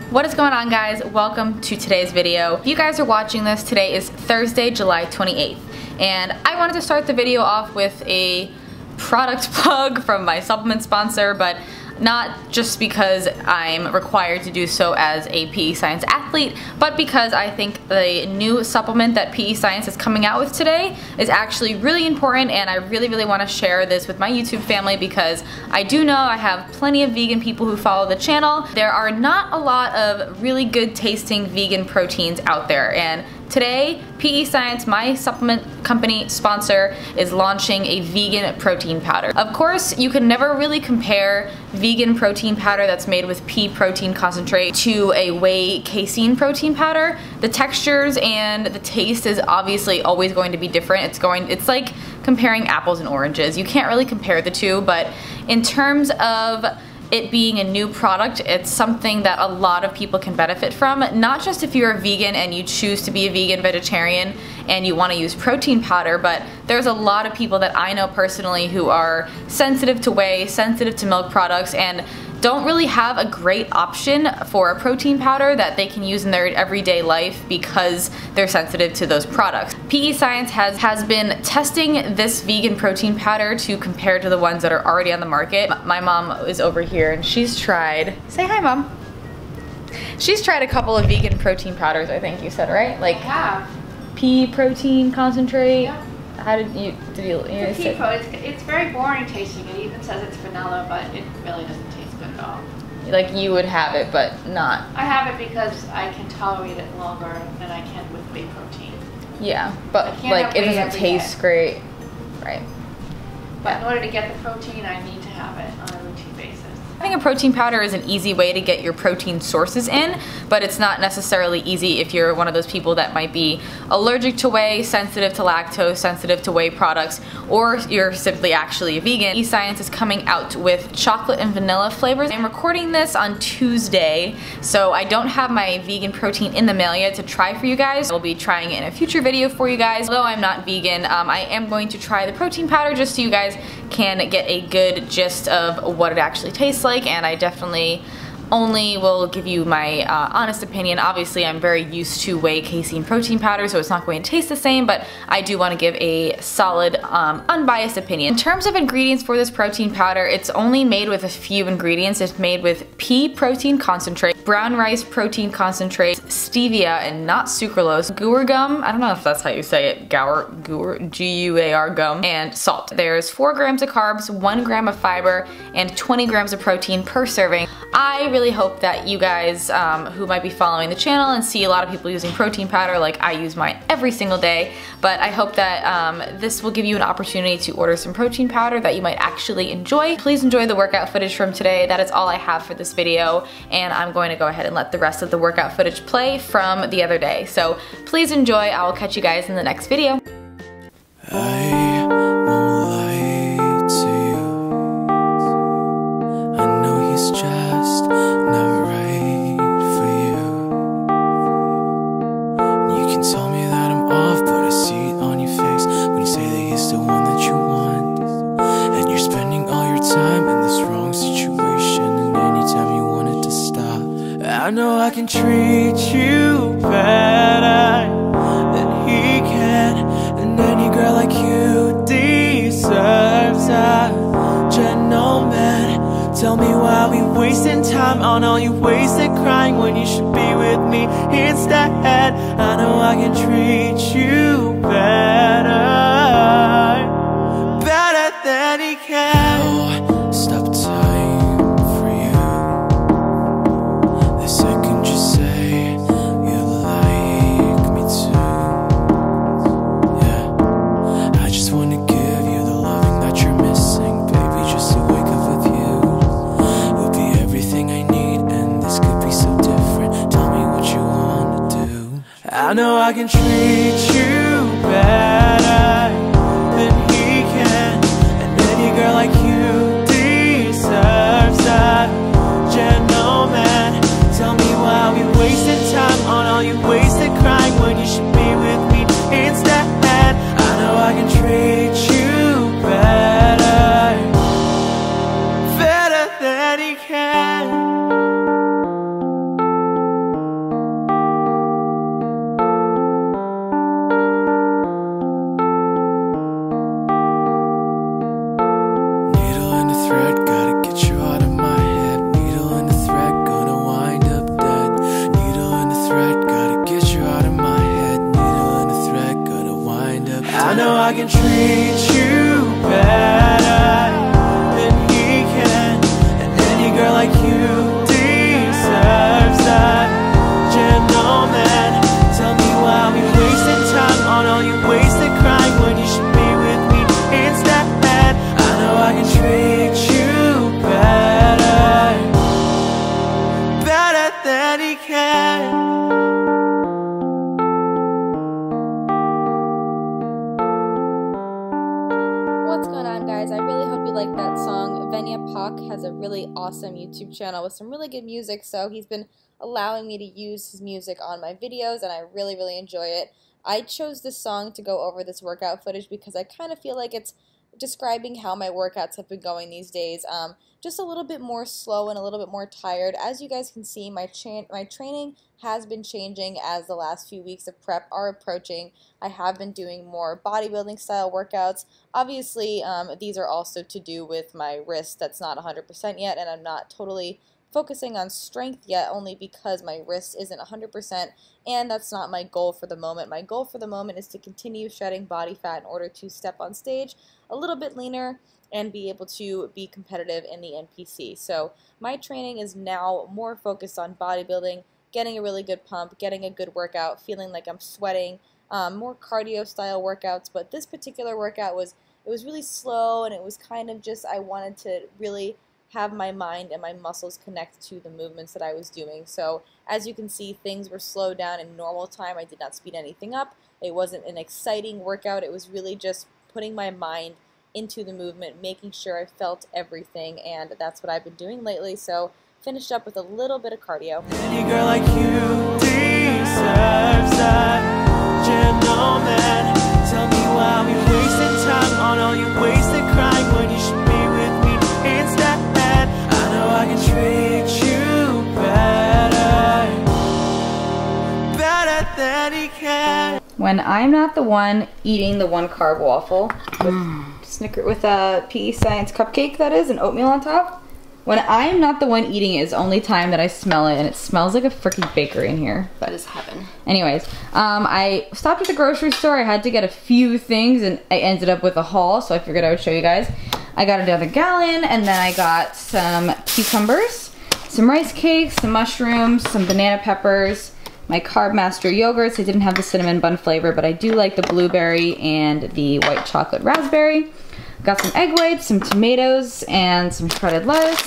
What is going on, guys? Welcome to today's video. If you guys are watching this, today is Thursday, July 28th, and I wanted to start the video off with a product plug from my supplement sponsor, but not just because I'm required to do so as a PE Science athlete, but because I think the new supplement that PE Science is coming out with today is actually really important, and I really want to share this with my YouTube family because I do know I have plenty of vegan people who follow the channel. There are not a lot of really good tasting vegan proteins out there, and today, PE Science, my supplement company sponsor, is launching a vegan protein powder. Of course, you can never really compare vegan protein powder that's made with pea protein concentrate to a whey casein protein powder. The textures and the taste is obviously always going to be different. It's like comparing apples and oranges. You can't really compare the two, but in terms of it being a new product, it's something that a lot of people can benefit from, not just if you're a vegan and you choose to be a vegan vegetarian and you want to use protein powder, but there's a lot of people that I know personally who are sensitive to whey, sensitive to milk products, and don't really have a great option for a protein powder that they can use in their everyday life because they're sensitive to those products. PE Science has been testing this vegan protein powder to compare to the ones that are already on the market. My mom is over here and she's tried, say hi Mom. She's tried a couple of vegan protein powders, I think you said, right? Like pea protein concentrate. Yeah. How did you it's very boring tasting. It even says it's vanilla, but it really doesn't taste good at all. Like you would have it, but not. I have it because I can tolerate it longer than I can with whey protein. Yeah, but like it doesn't taste great, right? But in order to get the protein, I need to have it on a routine basis. Having a protein powder is an easy way to get your protein sources in, but it's not necessarily easy if you're one of those people that might be allergic to whey, sensitive to lactose, sensitive to whey products, or you're simply actually a vegan. PE Science is coming out with chocolate and vanilla flavors. I'm recording this on Tuesday, so I don't have my vegan protein in the mail yet to try for you guys. I'll be trying it in a future video for you guys. Although I'm not vegan, I am going to try the protein powder just so you guys can get a good gist of what it actually tastes like, and I definitely only will give you my honest opinion. Obviously, I'm very used to whey casein protein powder, so it's not going to taste the same, but I do want to give a solid, unbiased opinion. In terms of ingredients for this protein powder, it's only made with a few ingredients. It's made with pea protein concentrate, brown rice protein concentrate, stevia and not sucralose, guar gum, I don't know if that's how you say it, guar, G-U-A-R gum, and salt. There's 4 grams of carbs, 1 gram of fiber, and 20 grams of protein per serving. I really hope that you guys who might be following the channel and see a lot of people using protein powder, like I use mine every single day, but I hope that this will give you an opportunity to order some protein powder that you might actually enjoy. Please enjoy the workout footage from today. That is all I have for this video, and I'm going to go ahead and let the rest of the workout footage play from the other day. So please enjoy. I will catch you guys in the next video. I know I can treat you better than he can, and any girl like you deserves a gentleman. Tell me why we wasting time on all you wasted crying when you should be with me instead. I know I can treat you better than he can. Oh, stop time for you. The second you say you like me too, yeah, I just wanna give you the loving that you're missing, baby, just to wake up with you. You'll be everything I need, and this could be so different. Tell me what you wanna do. I know I can treat you better than he can, and any girl like you deserves a gentleman. Tell me why we wasted time on all you wasted crying when you should be with me instead. I know I can treat you better than he can. I can treat you better than he can, and any girl like you deserves that gentleman. Tell me why we wasting time on all you wasted crying when you should be with me instead. I know I can treat you better than he can. What's going on, guys? I really hope you like that song. Venya Pak has a really awesome YouTube channel with some really good music, so he's been allowing me to use his music on my videos, and I really enjoy it. I chose this song to go over this workout footage because I kind of feel like it's describing how my workouts have been going these days. Just a little bit more slow and a little bit more tired. As you guys can see, my training has been changing as the last few weeks of prep are approaching. I have been doing more bodybuilding style workouts. Obviously, these are also to do with my wrist that's not 100% yet, and I'm not totally focusing on strength yet, only because my wrist isn't 100%, and that's not my goal for the moment. My goal for the moment is to continue shedding body fat in order to step on stage a little bit leaner and be able to be competitive in the NPC. So my training is now more focused on bodybuilding, getting a really good pump, getting a good workout, feeling like I'm sweating, more cardio style workouts. But this particular workout was really slow, and it was kind of just, I wanted to really have my mind and my muscles connect to the movements that I was doing. So as you can see, things were slowed down in normal time. I did not speed anything up. It wasn't an exciting workout. It was really just putting my mind into the movement, making sure I felt everything, and that's what I've been doing lately. So finished up with a little bit of cardio. Any girl like you deserves that gentleman. Tell me why we wasting time on all you wasted crying when you should be with me instead. I know I can treat you better than he can. When I'm not the one eating the 1 carb waffle with a PE Science cupcake, that is, and oatmeal on top. When I'm not the one eating it is the only time that I smell it, and it smells like a freaking bakery in here. That is heaven. Anyways, I stopped at the grocery store. I had to get a few things, and I ended up with a haul, so I figured I would show you guys. I got another gallon, and then I got some cucumbers, some rice cakes, some mushrooms, some banana peppers, my Carb Master yogurts. I didn't have the cinnamon bun flavor, but I do like the blueberry and the white chocolate raspberry. Got some egg whites, some tomatoes, and some shredded lettuce.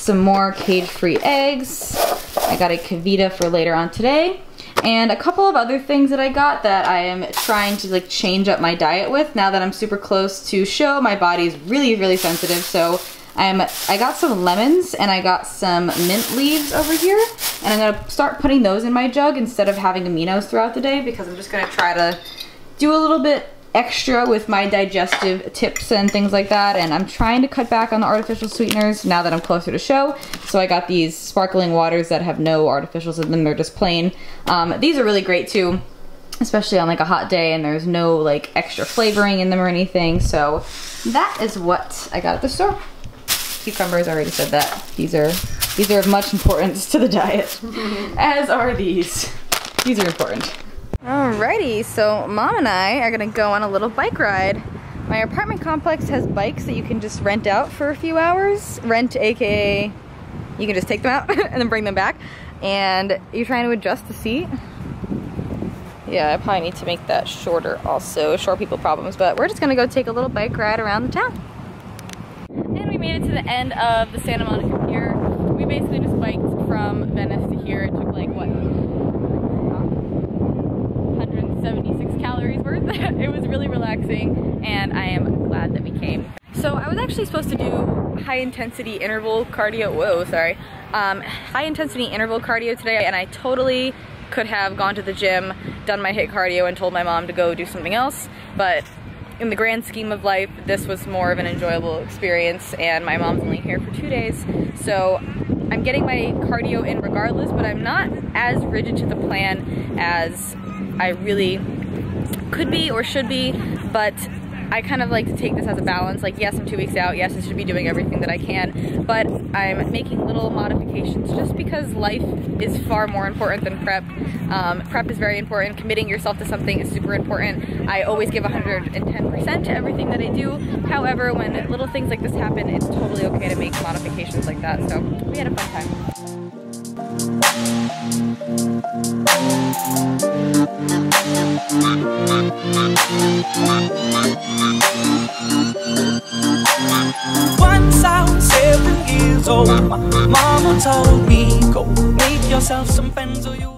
Some more cage-free eggs. I got a Kavita for later on today. And a couple of other things that I got that I am trying to like change up my diet with now that I'm super close to show. My body is really sensitive, so I got some lemons and I got some mint leaves over here, and I'm gonna start putting those in my jug instead of having aminos throughout the day, because I'm just gonna try to do a little bit extra with my digestive tips and things like that. And I'm trying to cut back on the artificial sweeteners now that I'm closer to show. So I got these sparkling waters that have no artificials in them, they're just plain. These are really great too, especially on like a hot day, and there's no like extra flavoring in them or anything. So that is what I got at the store. Cucumbers, I already said that. These are of much importance to the diet, as are these. These are important. Alrighty, so Mom and I are gonna go on a little bike ride. My apartment complex has bikes that you can just rent out for a few hours. Rent, aka you can just take them out and then bring them back. And you're trying to adjust the seat. Yeah, I probably need to make that shorter also. Short people problems, but we're just gonna go take a little bike ride around the town. And we made it to the end of the Santa Monica Pier. We basically just biked from Venice to here. It took like, what, 176 calories worth. It was really relaxing, and I am glad that we came. So I was actually supposed to do high intensity interval cardio, high intensity interval cardio today, and I totally could have gone to the gym, done my HIIT cardio, and told my mom to go do something else, but in the grand scheme of life, this was more of an enjoyable experience, and my mom's only here for 2 days, so I'm getting my cardio in regardless, but I'm not as rigid to the plan as I really could be or should be. But I kind of like to take this as a balance. Like, yes, I'm 2 weeks out. Yes, I should be doing everything that I can, but I'm making little modifications just because life is far more important than prep. Prep is very important. Committing yourself to something is super important. I always give 110% to everything that I do. However, when little things like this happen, it's totally okay to make modifications like that. So we had a fun time. Once I was 7 years old, my mama told me, go make yourself some friends or you